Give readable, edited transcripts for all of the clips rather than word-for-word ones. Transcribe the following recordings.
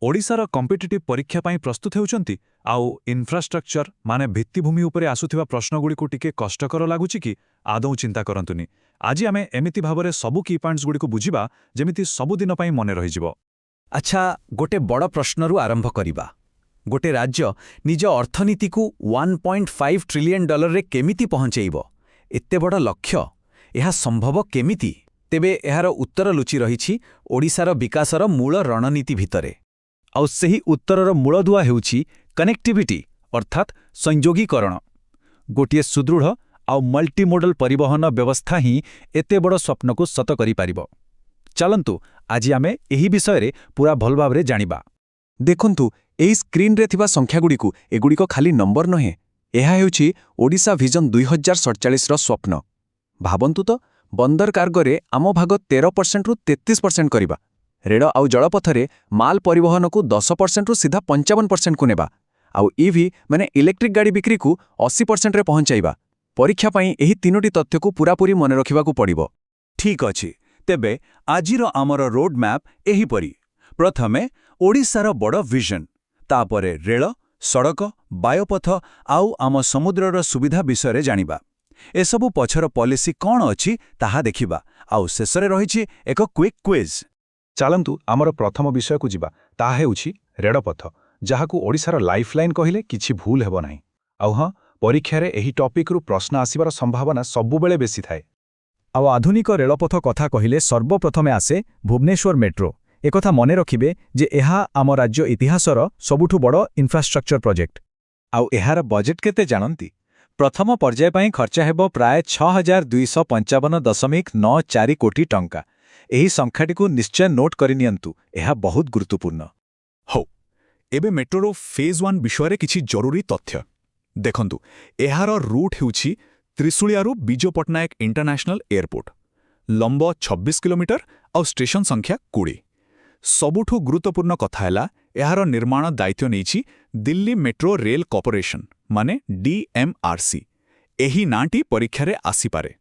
ओडिशार कॉम्पिटिटिव परीक्षा पाई प्रस्तुत हेउचंती आउ इन्फ्रास्ट्रक्चर माने भित्तिभूमि उपरे आसुथिबा प्रश्नगुड़ी को टिके कष्टकर लागुची कि आदौ चिंता करंतुनी। आज आमे एमिति भाबरे सबु की पॉइंट्स गुड़ी को बुझिबा जेमिति सबुदिन पाई मने रहिजिबो। अच्छा, गोटे बड़ प्रश्नरू आरंभ करिबा। गोटे राज्य निज अर्थनीति को 1.5 ट्रिलियन डॉलर रे केमिति पहुंचेइबो? एत्ते बड़ लक्ष्य एहा संभव केमिति? तेबे एहार उत्तर लुचि रहिछि ओडिशार विकासर मूल रणनीति भितरे। आउ सेही उत्तरर मूलदुआ हेउछि कनेक्टिविटी अर्थात संयोगीकरण। गोटिए सुदृढ़ आउ मल्टीमोडल परिवहन व्यवस्था ही एते बड़ स्वप्न को सत करि पारिबो। चलंतु आज आमे एही विषय रे पूरा भल भाबरे जानिबा। देखंतु एही स्क्रीन रे थिबा संख्यागुडी को एगुडी को खाली नंबर नहे, एहा हेउछि ओडिशा विजन 2047 रो स्वप्न। भाबंतु तो बंदर कार्गो रे आम भाग 13% रु 33% करिबा, रेल आउ जलपथरे माल परिवहन को 10% रु सीधा 55% को नेबा, आउ ईवी माने इलेक्ट्रिक गाड़ी बिक्री को 80% रे पहुंचाइबा। परीक्षा पाई एही तीनोटी तथ्य को पूरापूरी मने रखिबा को पड़िबो। ठीक अछि, तेबे आजिर आमर रोड मैप एहीपरि। प्रथमे ओडिशार बड़ विजन, तापरे रेल, सड़क, बायोपथ आउ आम समुद्रर सुविधा विषय जानिबा। एसबु पछर पॉलिसी कौन अछि ताहा देखिबा, आउ शेषरे रहिछि एक क्विक क्विज। चलंतु आमर प्रथम विषय को जिबा, ताहा हेउछि रेलपथ, जहाकू ओडिशार लाइफलाइन कहिले किछि भूल हेबो नाही। आउ हां, परीक्षा रे एही टॉपिक रु प्रश्न आसीबार संभावना सबुबेले बेसी थाए। आउ आधुनिक रेलपथ कथा कहिले सर्वप्रथमे आसे भुवनेश्वर मेट्रो। एकथा मने रखिबे जे एहा आम राज्य इतिहासर सबुठु बड़ इन्फ्रास्ट्रक्चर प्रोजेक्ट। आउ एहार बजेट केते जानंती? प्रथम पर्याय पाई खर्च हेबो प्राय 6255.94 कोटी टंका। एही संख्याटी को निश्चय नोट करिनियंतु, एहा बहुत गुरुत्वपूर्ण। हो, एबे मेट्रोर फेज 1 विषय रे किछि जरूरी तथ्य देखंतु। एहार रूट हेउछि त्रिशूलियारू विजय पट्टनायक इंटरनेशनल एयरपोर्ट, लंब 26 किलोमीटर और स्टेशन संख्या 20। सबुठु गुरुत्वपूर्ण कथा हैला एहार निर्माण दायित्व नेछि दिल्ली मेट्रो रेल कॉर्पोरेशन माने DMRC। एही नाटी परीक्षा रे आसी पारे।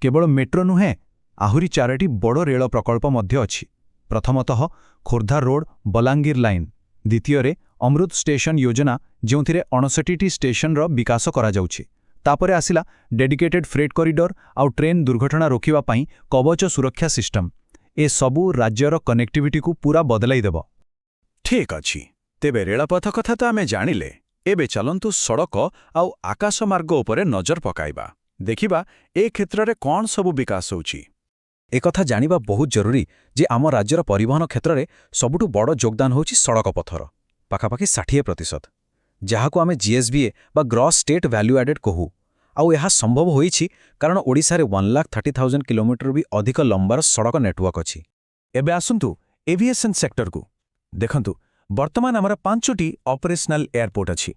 केवल मेट्रो नुहे, आहुरी 4टी बड़ रेल प्रकल्प मध्य अछि। प्रथमतः खोर्धा रोड बलांगीर लाइन, द्वितीय अमृत स्टेशन योजना जोंथिरे 59टी स्टेशन रो विकास करा जाउछि। तापरे आसिला डेडिकेटेड फ्रेट कॉरिडोर आउ ट्रेन दुर्घटना रोकिबा पाई कवच सुरक्षा सिस्टम। ए सबु राज्यर कनेक्टिविटी को पूरा बदलाई देबो। ठीक अछि, तेबे रेलपथ कथा तो आमे जानिले। एबे चलंतु सड़क आउ आकाश मार्ग उपरे नजर पकाइबा। देखिबा ए क्षेत्र रे कोन सबु विकास होउछि। एकथा जानिबा बहुत जरूरी जे आम राज्यर परिवहन क्षेत्र रे सबुठु बड़ योगदान होउछि सड़क पथर, पाखापाखि 60%, जहाको आमे GSBA बा ग्रॉस स्टेट वैल्यू एडेड कहू। आउ एहा संभव होइछि कारण ओडिसा रे 1,30,000 किलोमीटर भी अधिक लंबार सड़क नेटवर्क अछि। एबे आसंतु एविएशन सेक्टर को देखंतु। वर्तमान आमर 5टी ऑपरेशनल एयरपोर्ट अछि,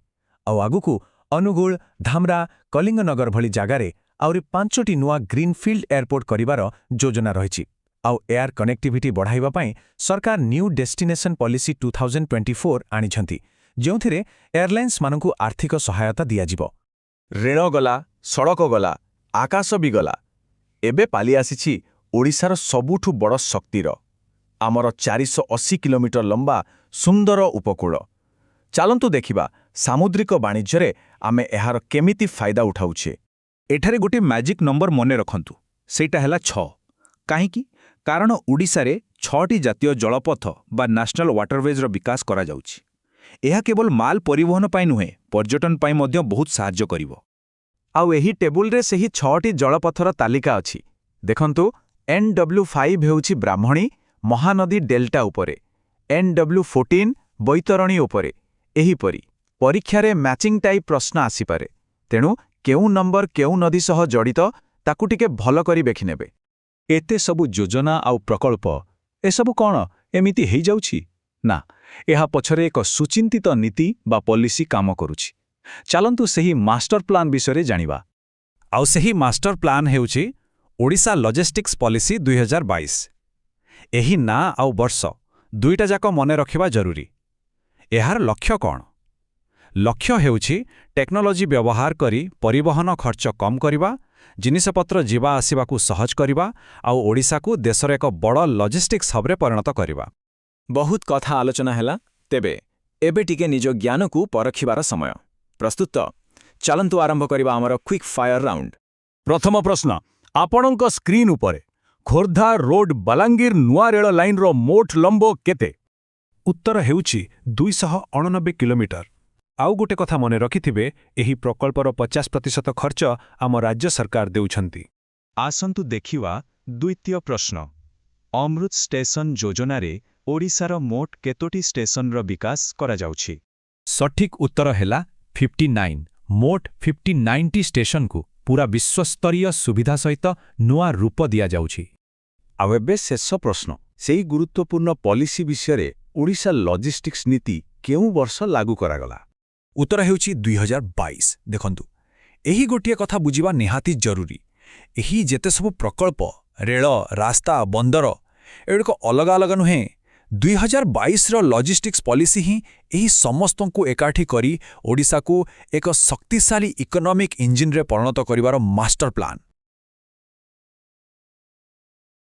आउ आगुकू अनुगुल, धामरा, कलिंगनगर भली जगारे आउरी 5टी नुआ ग्रीनफील्ड एयरपोर्ट करिवार योजना रहिछि। आउ एयर कनेक्टिविटी बढ़ाइबा पाई सरकार न्यू डेस्टिनेशन पॉलिसी 2024 आनिछंती, जोंथिरे एयरलाइंस मानकू आर्थिक सहायता दियाजिबो। रेल गला, सड़क गला, आकाश भी गला, एबे पाली आसीछि ओडिशार सबुठु बड़ शक्तिर आमर 480 किलोमीटर लंबा सुंदर उपकूल। चलंतु देखिबा सामुद्रिक वाणिज्य रे आमे एहार केमिति फायदा उठाउछे। एठारे गोटे मैजिक नंबर मने रखंतु, सेटा हैला 6। काहेकि? कारण ओडिशा रे 6टी जातीय जलपथ बा नेशनल वाटरवेज रो विकास करा जाउछि। एहा केवल माल परिवहन पाई नुहे, पर्यटन पाई मध्य बहुत साहाय्य करिवो। आउ एही टेबुल रे सेही 6टी जलपथर तालिका अछि। देखंतु NW5 हेउछि ब्राह्मणी महानदी डेल्टा उपरे, NW14 बैतरणी उपरे। एहीपरि परीक्षा रे मैचिंग टाइप प्रश्न आसी पारे, तेणु केउ नंबर केउ नदी सह जड़ित ताकू टिके भल करी बेखिनेबे। एते सबु योजना आउ प्रकल्प एसबु कौन एमिति हेइ जाउछि ना, एहा पछरे एक सुचिंतित नीति बा पॉलिसी काम करुछि। चलंतु सेही मास्टर प्लान विषय जानिबा। आउ सेही मास्टर प्लान हेउछि ओडिशा लॉजिस्टिक्स पॉलिसी 2022। एही ना आउ वर्ष दुईटा जाक मने रखिबा जरूरी। एहार लक्ष्य कौन? लक्ष्य हेउछि टेक्नोलॉजी व्यवहार करी परिवहन खर्च कम करिबा, जिनिसपत्र जीवा आसिबाकू सहज करिबा आउ ओडिशा को देशर एक बड़ लॉजिस्टिक्स हब रे परिणत करिबा। बहुत कथा आलोचना हैला, ତେବେ ଏବେ ଟିକେ ନିଜ ଜ୍ଞାନକୁ ପରଖିବାର ସମୟ। ପ୍ରସ୍ତୁତ? ଚାଲନ୍ତୁ ଆରମ୍ଭ କରିବା ଆମର କ୍ୱିକ୍ ଫାୟାର ରାଉଣ୍ଡ। ପ୍ରଥମ ପ୍ରଶ୍ନ ଆପଣଙ୍କ ସ୍କ୍ରିନ୍ ଉପରେ ଖୋର୍ଦ୍ଧା ରୋଡ୍ ବଲାଙ୍ଗୀର ନୂଆ ରେଳ ଲାଇନ୍ର ମୋଟ ଲମ୍ବ କେତେ? ଉତ୍ତର ହେଉଛି 289 କିଲୋମିଟର। ଆଉ ଗୋଟେ କଥା ମନେ ରଖିଥିବେ, ଏହି ପ୍ରକଳ୍ପର 50% ଖର୍ଚ୍ଚ ଆମ ରାଜ୍ୟ ସରକାର ଦେଉଛନ୍ତି। ଆସନ୍ତୁ ଦେଖିବା ଦ୍ୱିତୀୟ ପ୍ରଶ୍ନ। ଅମୃତ ଷ୍ଟେସନ ଯୋଜନାରେ ଓଡ଼ିଶାର ମୋଟ କେତୋଟି ଷ୍ଟେସନର ବିକାଶ କରାଯାଉଛି? ସଠିକ୍ ଉତ୍ତର ହେଲା 59। ମୋଟ 59ଟି ଷ୍ଟେସନକୁ ପୁରା ବିଶ୍ୱସ୍ତରୀୟ ସୁବିଧା ସହିତ ନୂଆ ରୂପ ଦିଆଯାଉଛି। ଆଉ ଏବେ ଶେଷ ପ୍ରଶ୍ନ। ସେହି ଗୁରୁତ୍ୱପୂର୍ଣ୍ଣ ପଲିସି ବିଷୟରେ ଓଡ଼ିଶା ଲଜିଷ୍ଟିକ୍ସ ନୀତି କେଉଁ ବର୍ଷ ଲାଗୁ କରାଗଲା? ଉତ୍ତର ହେଉଛି 2022। ଦେଖନ୍ତୁ, ଏହି ଗୋଟିଏ କଥା ବୁଝିବା ନିହାତି ଜରୁରୀ। ଏହି ଯେତେ ସବୁ ପ୍ରକଳ୍ପ, ରେଳ, ରାସ୍ତା, ବନ୍ଦର, ଏଗୁଡ଼ିକ ଅଲଗା ଅଲଗା ନୁହେଁ। 2022ର ଲଜିଷ୍ଟିକ୍ସ ପଲିସି ହିଁ ଏହି ସମସ୍ତଙ୍କୁ ଏକାଠି କରି ଓଡ଼ିଶାକୁ ଏକ ଶକ୍ତିଶାଳୀ ଇକୋନୋମିକ୍ ଇଞ୍ଜିନ୍ରେ ପରିଣତ କରିବାର ମାଷ୍ଟର ପ୍ଲାନ୍।